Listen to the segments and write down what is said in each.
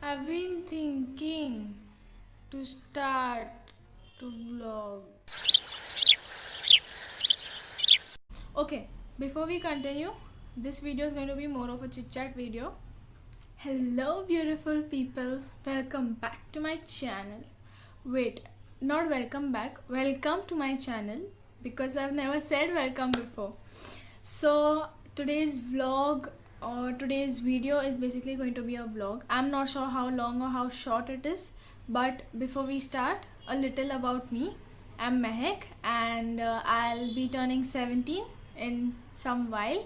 I've been thinking to start to vlog. Okay, before we continue, this video is going to be more of a chit chat video. Hello, beautiful people, welcome back to my channel. Wait, not welcome back, welcome to my channel because I've never said welcome before. So, today's vlog or today's video is basically going to be a vlog. I'm not sure how long or how short it is, but before we start, a little about me. I'm Mehek and I'll be turning 17 in some while,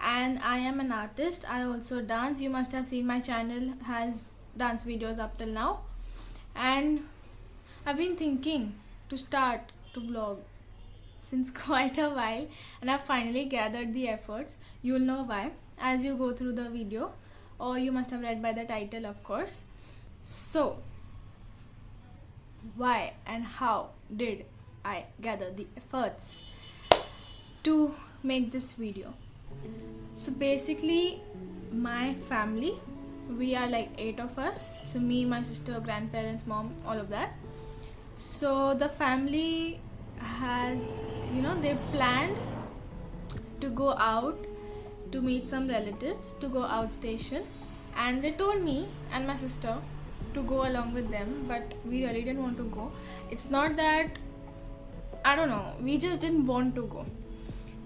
and I am an artist. I also dance. You must have seen my channel has dance videos up till now, and I've been thinking to start to vlog since quite a while, and I've finally gathered the efforts. You'll know why as you go through the video, or you must have read by the title, of course. So, why and how did I gather the efforts to make this video? So basically, my family, we are like 8 of us. So me, my sister, grandparents, mom, all of that. So the family has, they planned to go out to meet some relatives, to go outstation, and they told me and my sister to go along with them, but we really didn't want to go. It's not that, I don't know, we just didn't want to go.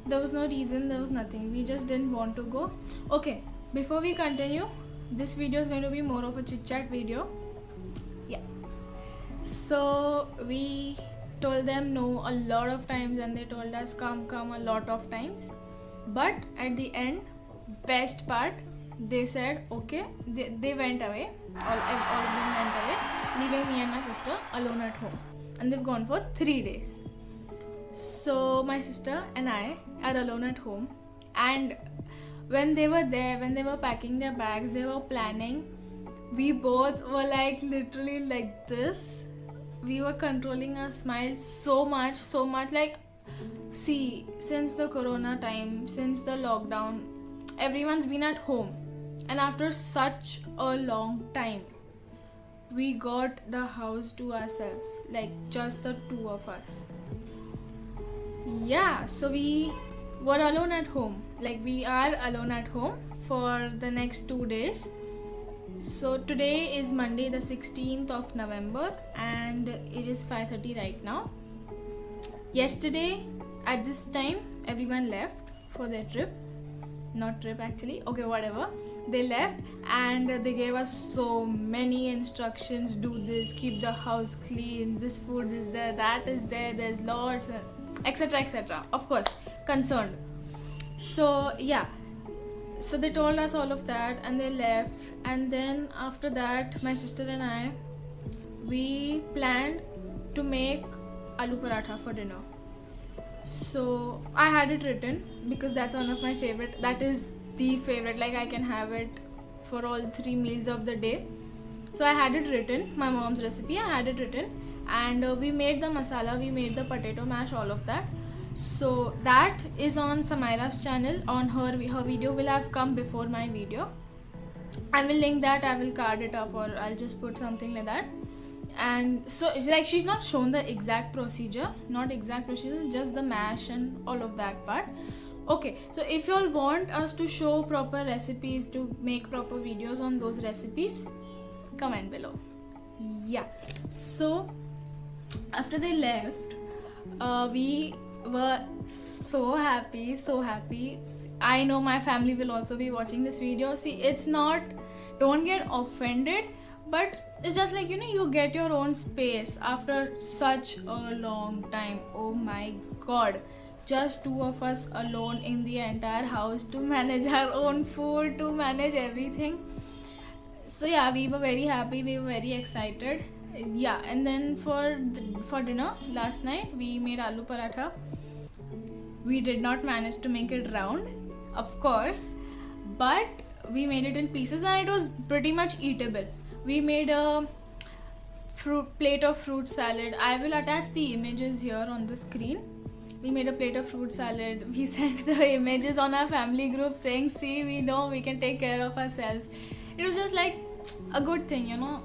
There was no reason, there was nothing, we just didn't want to go. Okay, before we continue, this video is going to be more of a chit chat video. Yeah, so we told them no a lot of times, and they told us come a lot of times, but at the end, best part, they said okay. They went away, all of them went away, leaving me and my sister alone at home, and they've gone for 3 days. So my sister and I are alone at home, and when they were there, when they were packing their bags, they were planning, we both were like literally like this. We were controlling our smiles so much, like, see, since the corona time, since the lockdown, everyone's been at home, and after such a long time, we got the house to ourselves, like just the two of us. Yeah, so we were alone at home, like we are alone at home for the next 2 days. So today is Monday, the 16th of November, and it is 5:30 right now. Yesterday at this time, everyone left for their trip. Not trip actually, okay, whatever. They left and they gave us so many instructions: do this, keep the house clean, this food is there, that is there, there's lots, etc. Of course, concerned. So yeah, so they told us all of that and they left. And then after that, my sister and I, we planned to make aloo paratha for dinner. So I had it written because that's one of my favorite, that is the favorite, like I can have it for all 3 meals of the day. So I had it written, my mom's recipe, I had it written, and we made the masala, we made the potato mash, all of that. So that is on Samaira's channel. On her video will have come before my video. I will link that, I will card it up, or I'll just put something like that. And so it's like she's not shown the exact procedure, just the mash and all of that part. Okay, so if you all want us to show proper recipes, to make proper videos on those recipes, comment below. Yeah, so after they left, we were so happy. I know my family will also be watching this video. See, it's not, don't get offended, but it's just like, you get your own space after such a long time. Oh my god, just 2 of us alone in the entire house to manage our own food, to manage everything. So yeah, we were very happy, we were very excited. Yeah, and then for dinner last night, we made aloo paratha. We did not manage to make it round, of course, but we made it in pieces and it was pretty much eatable. We made a plate of fruit salad. I will attach the images here on the screen. We made a plate of fruit salad. We sent the images on our family group saying, see, we know we can take care of ourselves. It was just like a good thing, you know.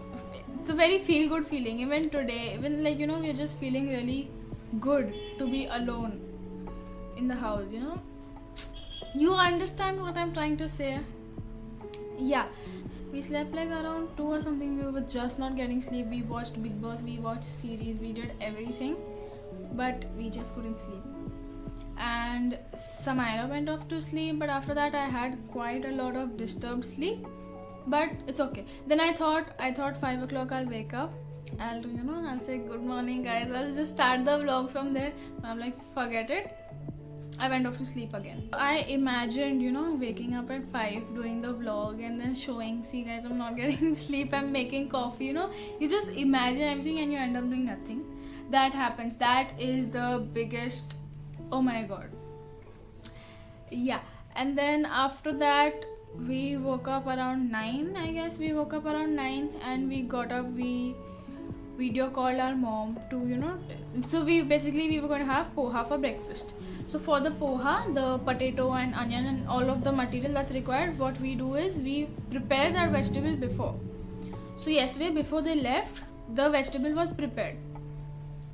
It's a very feel good feeling. Even today, even like, you know, we're just feeling really good to be alone in the house, you know. You understand what I'm trying to say? Yeah, we slept like around 2 or something. We were just not getting sleep. We watched Big Boss, we watched series, we did everything, but we just couldn't sleep. And Samira went off to sleep, but after that I had quite a lot of disturbed sleep, but it's okay. Then I thought 5 o'clock I'll wake up, I'll say good morning guys, I'll just start the vlog from there. I'm like, forget it, I went off to sleep again. I imagined, you know, waking up at 5, doing the vlog, and then showing, see guys, I'm not getting sleep, I'm making coffee, you know. You just imagine everything and you end up doing nothing. That happens. That is the biggest, oh my god. Yeah, and then after that we woke up around 9, I guess. We woke up around 9 and we got up, we video called our mom to, you know, so we were going to have poha for breakfast. So for the poha, the potato and onion and all of the material that's required, what we do is we prepare our vegetable before. So yesterday before they left, the vegetable was prepared.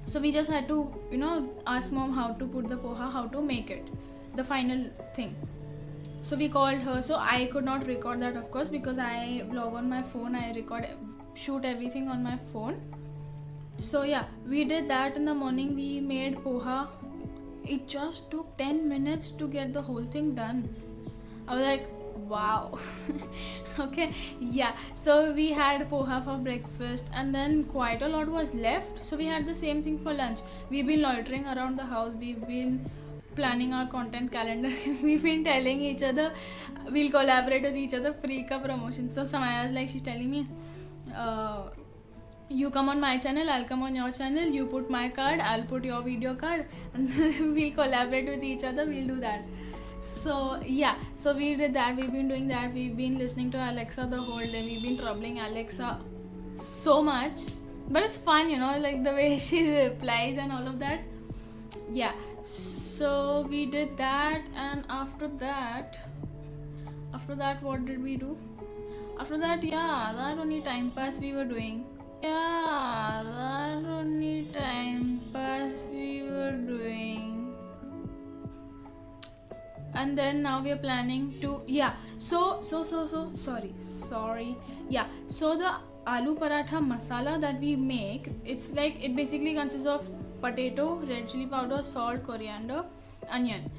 So we just had to, you know, ask mom how to put the poha, how to make it, the final thing. So we called her. So I could not record that, of course, because I vlog on my phone, I shoot everything on my phone. So yeah, we did that in the morning. We made poha. It just took 10 minutes to get the whole thing done. I was like, wow. Okay, yeah, so we had poha for breakfast and then quite a lot was left, so we had the same thing for lunch. We've been loitering around the house, we've been planning our content calendar. We've been telling each other we'll collaborate with each other, free ka promotion. So Samira's like, she's telling me, you come on my channel, I'll come on your channel, you put my card, I'll put your video card, and we'll collaborate with each other, we'll do that. So yeah, so we did that. We've been doing that. We've been listening to Alexa the whole day. We've been troubling Alexa so much, but it's fun, you know, like the way she replies and all of that. Yeah, so we did that, and after that what did we do? After that, yeah, that only time pass we were doing. Yeah, that only time pass we were doing. And then now we are planning to, yeah, so sorry, yeah, so the aloo paratha masala that we make, it's like, it basically consists of potato, red chili powder, salt, coriander, onion.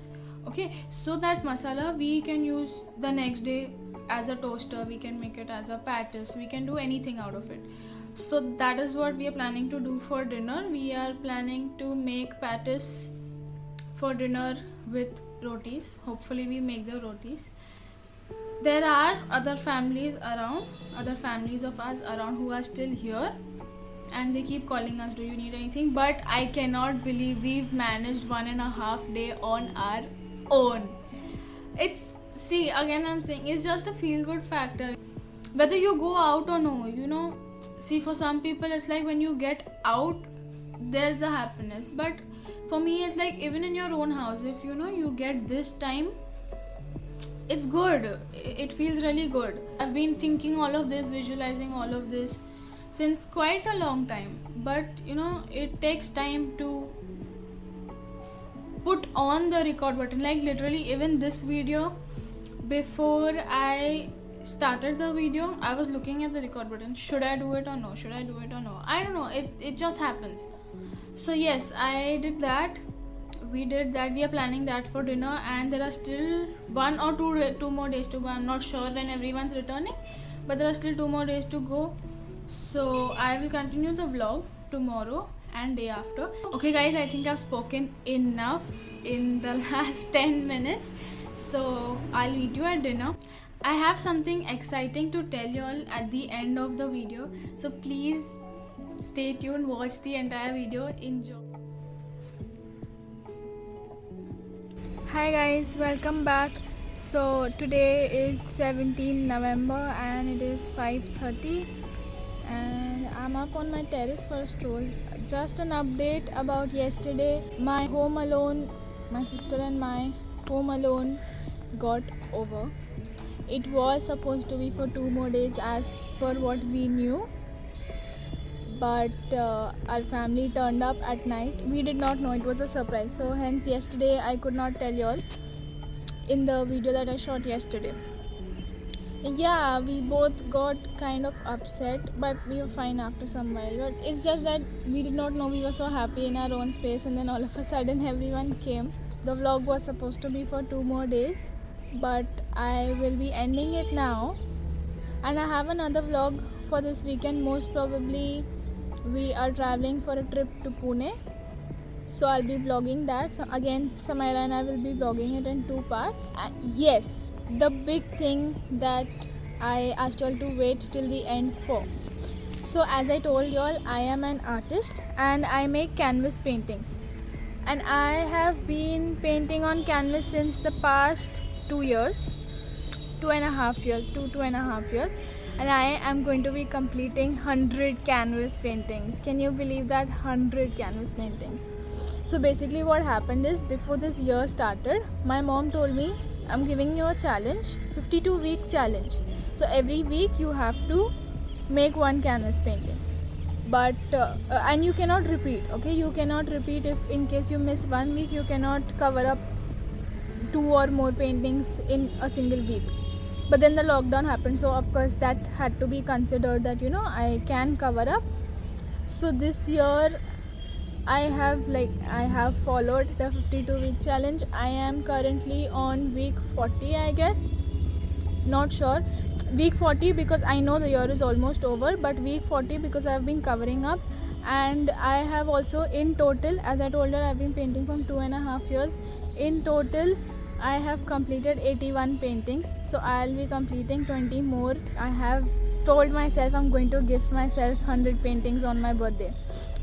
Okay, so that masala we can use the next day as a toaster, we can make it as a patties, we can do anything out of it. So that is what we are planning to do for dinner. We are planning to make patties for dinner with rotis. Hopefully we make the rotis. There are other families of us around who are still here, and they keep calling us, do you need anything? But I cannot believe we've managed 1.5 days on our own. It's, see, again I'm saying, it's just a feel good factor. Whether you go out or no, you know, see, for some people it's like when you get out, there's the happiness. But for me, it's like even in your own house, if you know you get this time, it's good. It feels really good. I've been thinking all of this, visualizing all of this since quite a long time. But you know, it takes time to put on the record button. Like literally, even this video, before I started the video, I was looking at the record button. Should I do it or no? Should I do it or no? I don't know. It just happens. So yes, I did that. We did that. We are planning that for dinner, and there are still 1 or 2 more days to go. I'm not sure when everyone's returning, but there are still 2 more days to go. So I will continue the vlog tomorrow and day after. Okay guys, I think I've spoken enough in the last 10 minutes. So I'll meet you at dinner. I have something exciting to tell you all at the end of the video. So please stay tuned, watch the entire video, enjoy. Hi guys, welcome back. So today is 17 November and it is 5:30 and I'm up on my terrace for a stroll. Just an update about yesterday. My home alone, my sister and my home alone got over. It was supposed to be for 2 more days as per what we knew, but our family turned up at night. We did not know, it was a surprise, so hence yesterday I could not tell you all in the video that I shot yesterday. Yeah, we both got kind of upset, but we were fine after some while. But it's just that we did not know, we were so happy in our own space, and then all of a sudden everyone came. The vlog was supposed to be for 2 more days, but I will be ending it now, and I have another vlog for this weekend. Most probably we are traveling for a trip to Pune, so I'll be vlogging that. So again, Samaira and I will be vlogging it in 2 parts. Yes, the big thing that I asked y'all to wait till the end for. So as I told y'all, I am an artist and I make canvas paintings, and I have been painting on canvas since the past 2 years, 2.5 years, 2.5 years, and I am going to be completing 100 canvas paintings. Can you believe that? 100 canvas paintings. So basically what happened is, before this year started, my mom told me, I'm giving you a challenge, 52-week challenge. So every week you have to make 1 canvas painting. But and you cannot repeat, okay? You cannot repeat. If in case you miss 1 week, you cannot cover up 2 or more paintings in a single week. But then the lockdown happened, so of course that had to be considered, that I can cover up. So this year I have followed the 52-week challenge. I am currently on week 40, I guess, not sure. Week 40 because I know the year is almost over, but week 40 because I have been covering up. And I have also, in total, as I told you, I have been painting from 2.5 years. In total I have completed 81 paintings, so I'll be completing 20 more. I have told myself I'm going to gift myself 100 paintings on my birthday,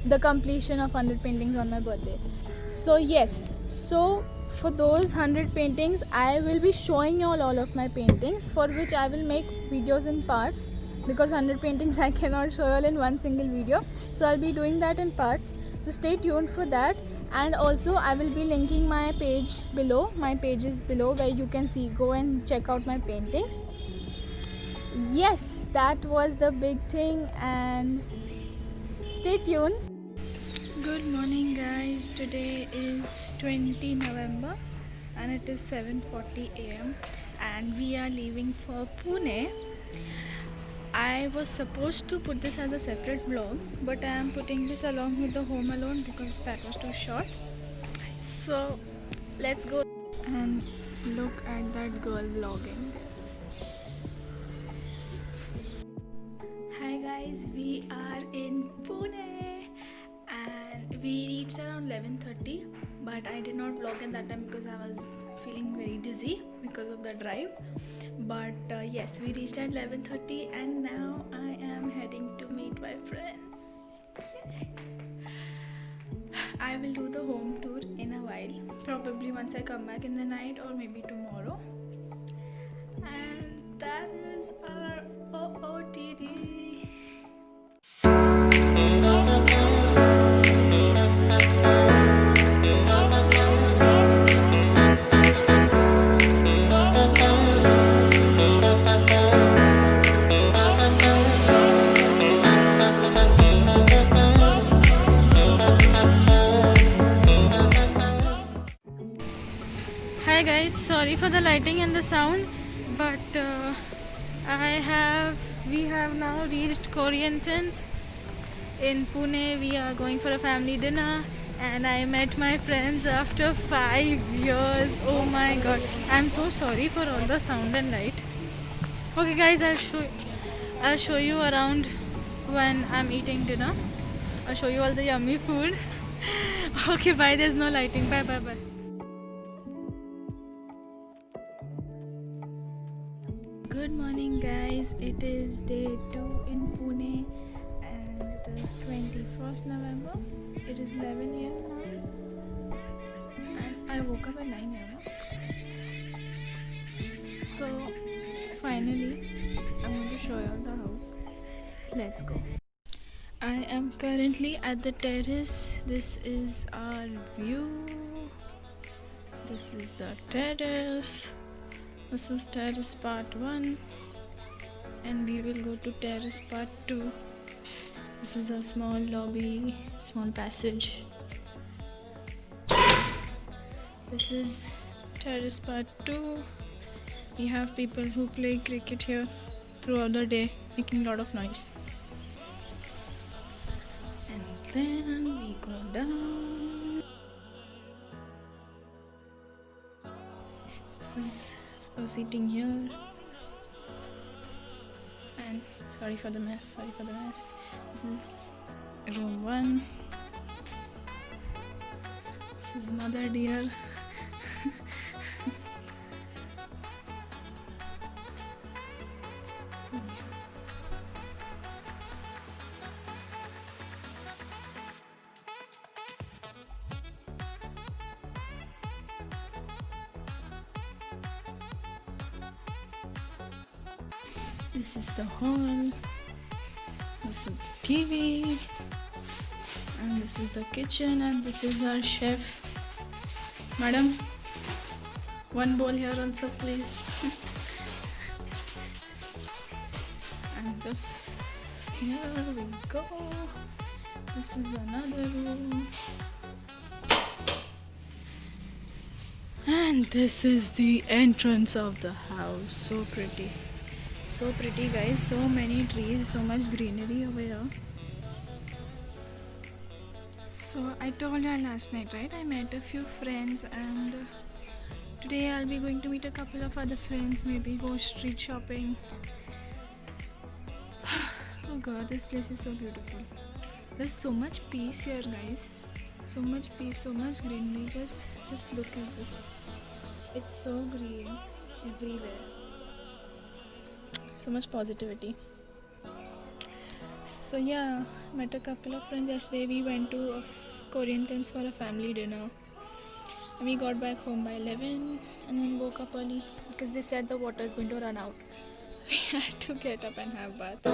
the completion of 100 paintings on my birthday. So yes, so for those 100 paintings I will be showing you all of my paintings, for which I will make videos in parts, because 100 paintings I cannot show you all in one single video. So I'll be doing that in parts, so stay tuned for that. And also I will be linking my page below, my pages below, where you can go and check out my paintings. Yes, that was the big thing, and stay tuned. Good morning guys, today is 20 November and it is 7:40 am and we are leaving for Pune. I was supposed to put this as a separate vlog, but I am putting this along with the Home Alone because that was too short. So let's go and look at that girl vlogging. Hi guys, we are in Pune and we reached around 11:30, but I did not vlog in that time because I was feeling very dizzy because of the drive. But yes, we reached at 11:30 and now I am heading to meet my friends. I will do the home tour in a while, probably once I come back in the night or maybe tomorrow. And that is our OOTD. Hi guys, sorry for the lighting and the sound, but we have now reached Corianthins in Pune. We are going for a family dinner and I met my friends after 5 years. Oh my god, I'm so sorry for all the sound and light. Okay guys, I'll show you around when I'm eating dinner. I'll show you all the yummy food. Okay, bye. There's no lighting. Bye. Good morning guys, it is day 2 in Pune and it is 21st November. It is 11 a.m. now and I woke up at 9 a.m. So finally I'm going to show you all the house. So let's go. I am currently at the terrace. This is our view. This is the terrace. This is terrace part 1 and we will go to terrace part 2. This is a small lobby, small passage. This is terrace part 2. We have people who play cricket here throughout the day, making a lot of noise. And then we go down. We're sitting here. And sorry for the mess. This is room 1. This is mother dear. This is the hall. This is the TV. And this is the kitchen, and this is our chef. Madam, one bowl here also please. And just here we go. This is another room. And this is the entrance of the house. So pretty. So pretty, guys. So many trees, so much greenery over here. So I told you last night, right? I met a few friends and today I'll be going to meet a couple of other friends, maybe go street shopping. Oh god, this place is so beautiful. There's so much peace here, guys. So much peace, so much greenery. Just look at this. It's so green everywhere. So much positivity. So yeah, met a couple of friends yesterday. We went to Korean Thins for a family dinner. And we got back home by 11 and then woke up early because they said the water is going to run out. So we had to get up and have bath.